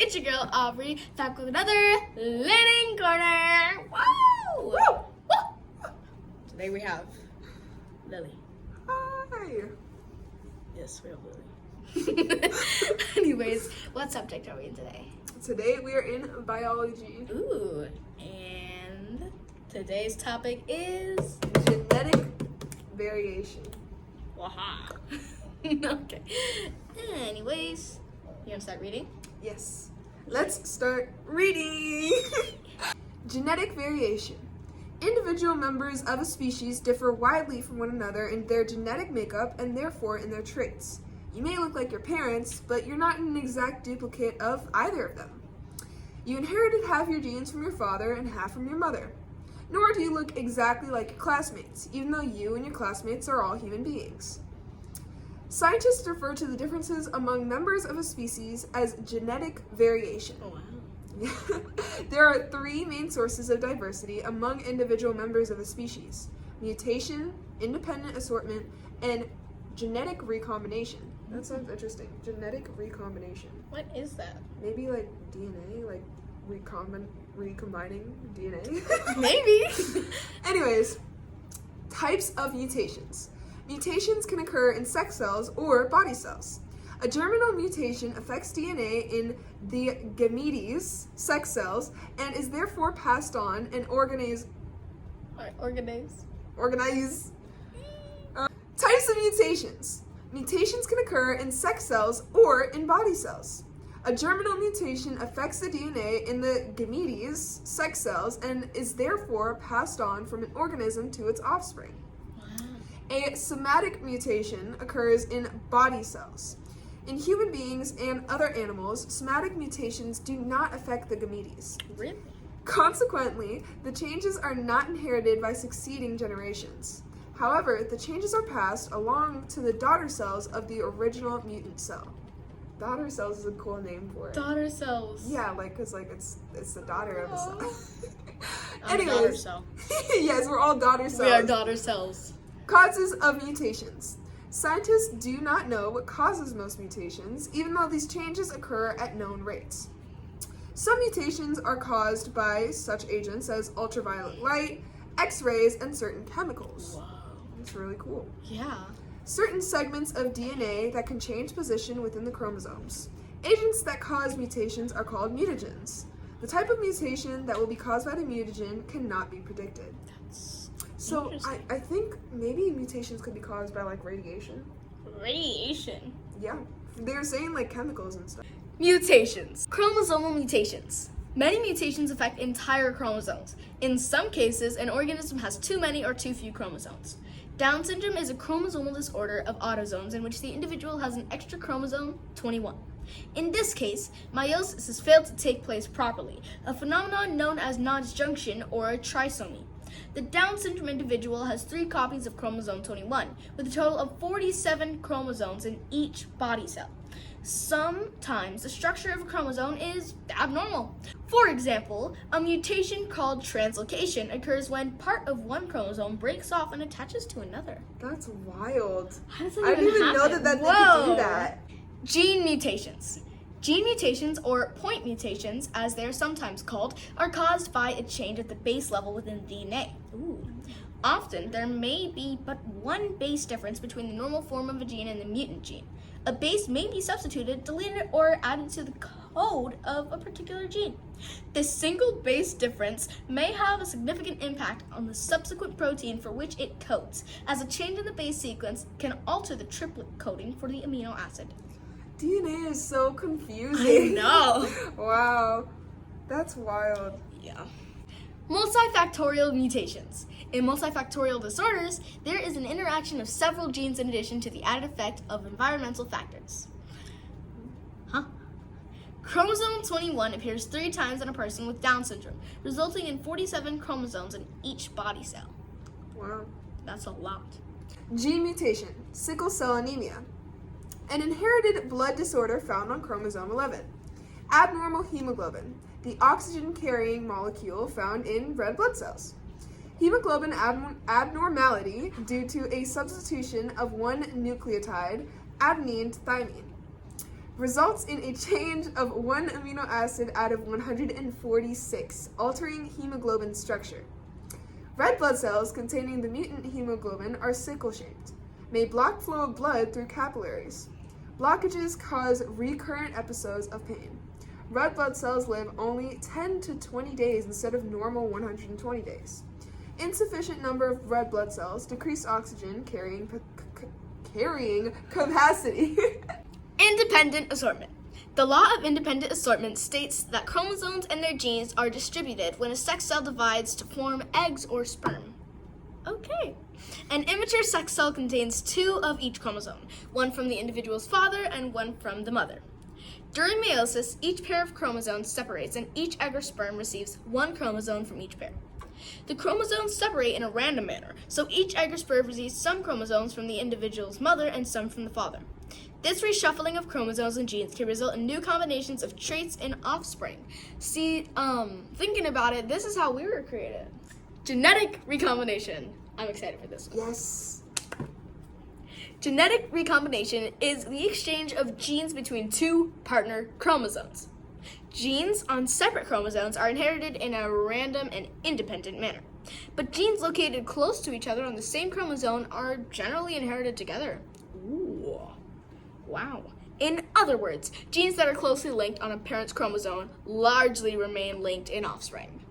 It's your girl Aubrey, back with another Learning Corner. Woo! Woo! Today we have Lily. Hi. Yes, we have Lily. Anyways, what subject are we in today? Today we are in biology. Ooh, and today's topic is Genetic variation. waha. Okay. Anyways, you gonna start reading? Yes. Let's start reading. Genetic variation. Individual members of a species differ widely from one another in their genetic makeup and therefore in their traits. You may look like your parents, but you're not an exact duplicate of either of them. You inherited half your genes from your father and half from your mother. Nor do you look exactly like your classmates, even though you and your classmates are all human beings. Scientists refer to the differences among members of a species as genetic variation. Oh wow. There are three main sources of diversity among individual members of a species: mutation, independent assortment, and genetic recombination. That sounds interesting. Genetic recombination. What is that? Maybe like DNA, like recombining DNA. Maybe. Anyways, types of mutations. Mutations can occur in sex cells or body cells. A germinal mutation affects DNA in the gametes, sex cells, and is therefore passed on and organize. Types of mutations. Mutations can occur in sex cells or in body cells. A germinal mutation affects the DNA in the gametes, sex cells, and is therefore passed on from an organism to its offspring. A somatic mutation occurs in body cells. In human beings and other animals, somatic mutations do not affect the gametes. Really? Consequently, the changes are not inherited by succeeding generations. However, the changes are passed along to the daughter cells of the original mutant cell. Daughter cells is a cool name for it. Daughter cells. Yeah, because it's the daughter of a cell. I'm a daughter cell. Yes, we're all daughter cells. We are daughter cells. Causes of mutations. Scientists do not know what causes most mutations, even though these changes occur at known rates. Some mutations are caused by such agents as ultraviolet light, X-rays, and certain chemicals. Whoa. It's really cool. Yeah. Certain segments of DNA that can change position within the chromosomes. Agents that cause mutations are called mutagens. The type of mutation that will be caused by the mutagen cannot be predicted. So I think maybe mutations could be caused by like radiation. Radiation. Yeah. They're saying like chemicals and stuff. Mutations. Chromosomal mutations. Many mutations affect entire chromosomes. In some cases, an organism has too many or too few chromosomes. Down syndrome is a chromosomal disorder of autosomes in which the individual has an extra chromosome, 21. In this case, meiosis has failed to take place properly, a phenomenon known as non-disjunction or trisomy. The Down syndrome individual has 3 copies of chromosome 21, with a total of 47 chromosomes in each body cell. Sometimes the structure of a chromosome is abnormal. For example, a mutation called translocation occurs when part of one chromosome breaks off and attaches to another. That's wild. How does that I didn't even know happen? that they Whoa. could do that. Gene mutations. Gene mutations, or point mutations as they are sometimes called, are caused by a change at the base level within DNA. Ooh. Often, there may be but one base difference between the normal form of a gene and the mutant gene. A base may be substituted, deleted, or added to the code of a particular gene. This single base difference may have a significant impact on the subsequent protein for which it codes, as a change in the base sequence can alter the triplet coding for the amino acid. DNA is so confusing. I know. Wow. That's wild. Yeah. Multifactorial mutations. In multifactorial disorders, there is an interaction of several genes in addition to the added effect of environmental factors. Chromosome 21 appears 3 times in a person with Down syndrome, resulting in 47 chromosomes in each body cell. Wow. That's a lot. Gene mutation, sickle cell anemia. An inherited blood disorder found on chromosome 11. Abnormal hemoglobin, the oxygen-carrying molecule found in red blood cells. Hemoglobin abnormality due to a substitution of one nucleotide, adenine to thymine. results in a change of one amino acid out of 146, altering hemoglobin structure. Red blood cells containing the mutant hemoglobin are sickle-shaped, may block flow of blood through capillaries. Blockages cause recurrent episodes of pain. Red blood cells live only 10 to 20 days instead of normal 120 days. Insufficient number of red blood cells, decreased oxygen carrying capacity. Independent assortment. The law of independent assortment states that chromosomes and their genes are distributed when a sex cell divides to form eggs or sperm. Okay. An immature sex cell contains 2 of each chromosome, one from the individual's father and one from the mother. During meiosis, each pair of chromosomes separates and each egg or sperm receives 1 chromosome from each pair. The chromosomes separate in a random manner, so each egg or sperm receives some chromosomes from the individual's mother and some from the father. This reshuffling of chromosomes and genes can result in new combinations of traits in offspring. See, thinking about it, this is how we were created. Genetic recombination. I'm excited for this one. Yes. Genetic recombination is the exchange of genes between 2 partner chromosomes. Genes on separate chromosomes are inherited in a random and independent manner, but genes located close to each other on the same chromosome are generally inherited together. Ooh. Wow. In other words, genes that are closely linked on a parent's chromosome largely remain linked in offspring.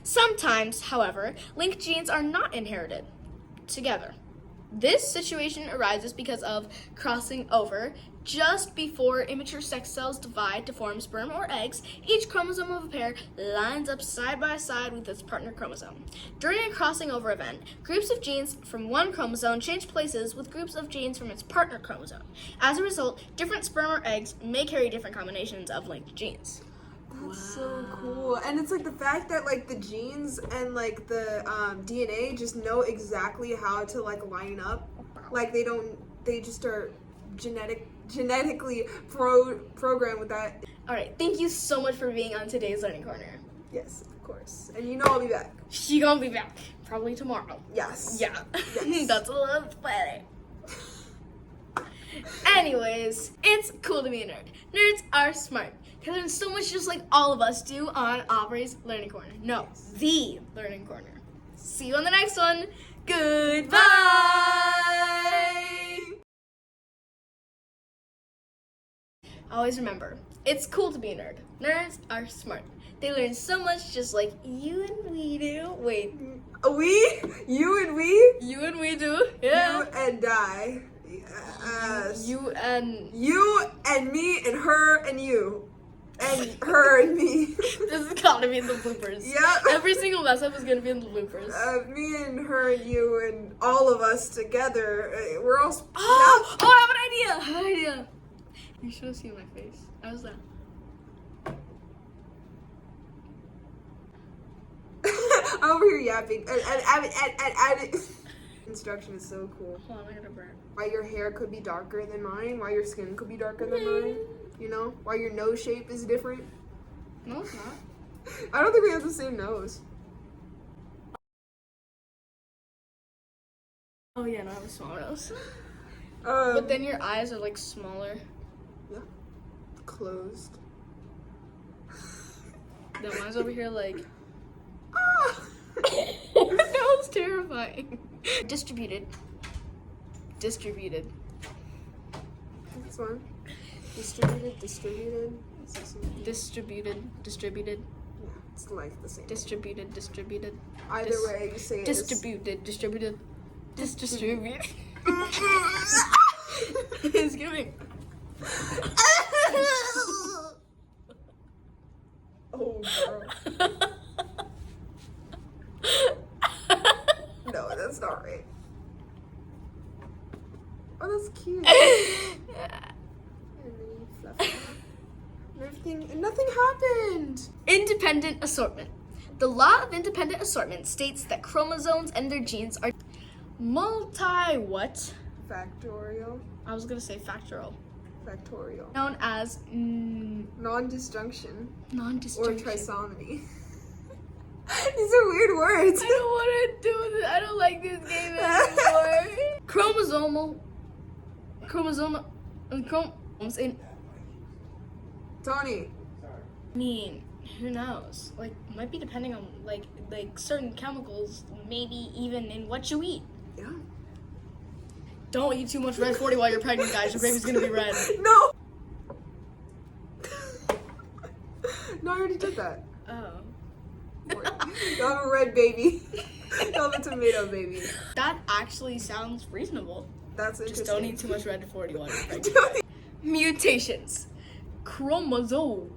Sometimes, however, linked genes are not inherited together. This situation arises because of crossing over. Just before immature sex cells divide to form sperm or eggs, each chromosome of a pair lines up side by side with its partner chromosome. During a crossing over event, groups of genes from one chromosome change places with groups of genes from its partner chromosome. As a result, different sperm or eggs may carry different combinations of linked genes. That's so cool. And it's like the fact that like the genes and like the DNA just know exactly how to like line up. Like they just are genetically programmed with that. All right, thank you so much for being on today's Learning Corner. Yes, of course. And you know I'll be back. She gonna be back probably tomorrow. Yes. Yeah, Yes. That's a little funny. Anyways, it's cool to be a nerd. Nerds are smart. They learn so much just like all of us do on Aubrey's Learning Corner. No, the Learning Corner. See you on the next one. Goodbye. Always remember, it's cool to be a nerd. Nerds are smart. They learn so much just like you and we do. Wait. We? You and we? You and we do? Yeah. You and I. Yes. You and... You and me and her and you. And her and me. This is gotta be in the bloopers. Yeah. Every single mess up is gonna be in the bloopers. Me and her and you and all of us together. We're all... Oh, I have an idea. You should have seen my face. I was like... I'm over here yapping. And instruction is so cool. Hold on, I gotta burn. Why your hair could be darker than mine. Why your skin could be darker than mine. You know? Why your nose shape is different. No, it's not. I don't think we have the same nose. Oh yeah, no, I have a small nose. But But then your eyes are like smaller. yeah, closed. Then mine's over here like... Ah! That was terrifying. Distributed. This one. Distributed. Distributed. Yeah, it's like the same. Distributed. Either way, you say it. Distributed. It's giving. Oh, girl. No, that's not right. Oh, that's cute. And nothing happened. Independent assortment. The law of independent assortment states that chromosomes and their genes are what? Factorial. I was gonna say factorial. Known as non-disjunction. Or non-disjunction. trisomy. These are weird words. I don't want to do this. I don't like this game anymore. Chromosomal. And chromosomes in. Tony. I mean, who knows? Like, might be depending on like certain chemicals, maybe even in what you eat. Yeah. Don't eat too much Red 40 while you're pregnant, guys. Your baby's gonna be red. No. No, I already did that. Oh. You have a red baby. You have a tomato baby. That actually sounds reasonable. That's interesting. Just don't eat too much Red 40 while you're pregnant. Mutations. Chromosome